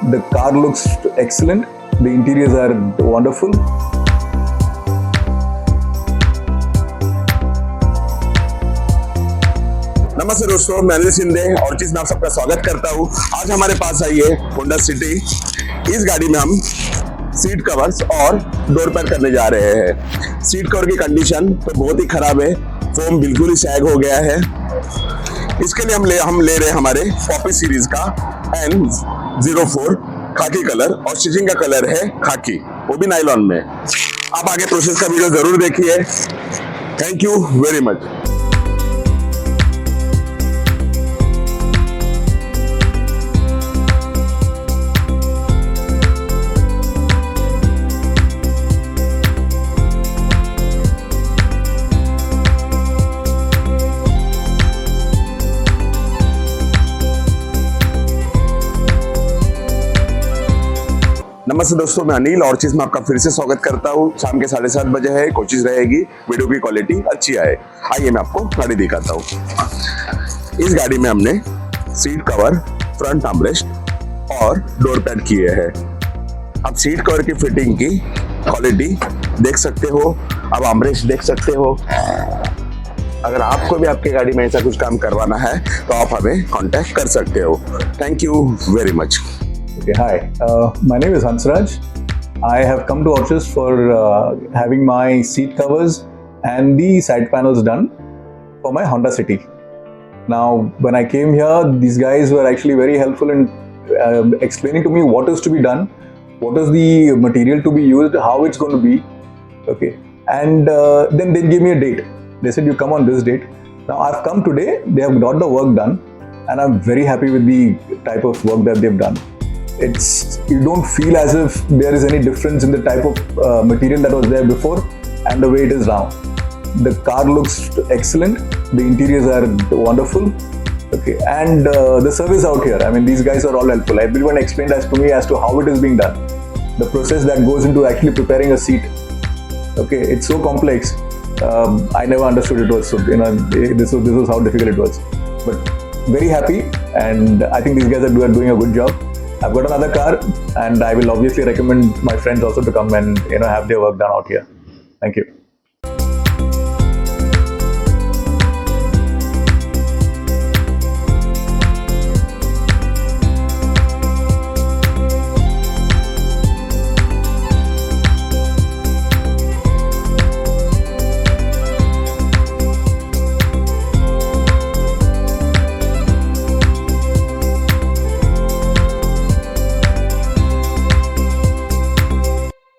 The car looks excellent. The interiors are wonderful. नमस्ते दोस्तों, मैं अनिल शिंदे ऑर्चिस में आप सबका स्वागत करता हूँ। आज हमारे पास आई है होंडा सिटी। इस गाड़ी में हम सीट कवर्स और डोर पैड करने जा रहे हैं। सीट कवर की कंडीशन तो बहुत ही खराब है, फोम बिल्कुल ही सैग हो गया है। इसके लिए हम ले रहे हैं हमारे पॉपी सीरीज का N04 खाकी कलर और स्टिचिंग का कलर है खाकी, वो भी नायलॉन में। आप आगे प्रोसेस का वीडियो जरूर देखिए। Thank you very much. नमस्ते दोस्तों, मैं अनिल ऑर्चिस में आपका फिर से स्वागत करता हूँ। शाम के 7:30 बजे है, कोशिश रहेगी वीडियो की क्वालिटी अच्छी आए। आइए मैं आपको गाड़ी दिखाता हूँ। इस गाड़ी में हमने सीट कवर, फ्रंट आर्मरेस्ट और डोर पैड किए हैं। आप सीट कवर की फिटिंग की क्वालिटी देख सकते हो, अब आर्मरेस्ट देख सकते हो। अगर आपको भी आपकी गाड़ी में ऐसा कुछ काम करवाना है तो आप हमें कांटेक्ट कर सकते हो। Thank you very much. Okay, hi. My name is Hansraj. I have come to Orchis for having my seat covers and the side panels done for my Honda City. Now, when I came here, these guys were actually very helpful in explaining to me what is to be done, what is the material to be used, how it's going to be. Okay, and then they gave me a date. They said you come on this date. Now I've come today. They have got the work done, and I'm very happy with the type of work that they've done. You don't feel as if there is any difference in the type of material that was there before and the way it is now. The car looks excellent. The interiors are wonderful. Okay, and the service out here, I mean, these guys are all helpful. Everyone explained as to me as to how it is being done. The process that goes into actually preparing a seat. Okay, it's so complex. I never understood it was so, this was how difficult it was. But very happy, and I think these guys are doing a good job. I've got another car, and I will obviously recommend my friends also to come and have their work done out here. Thank you.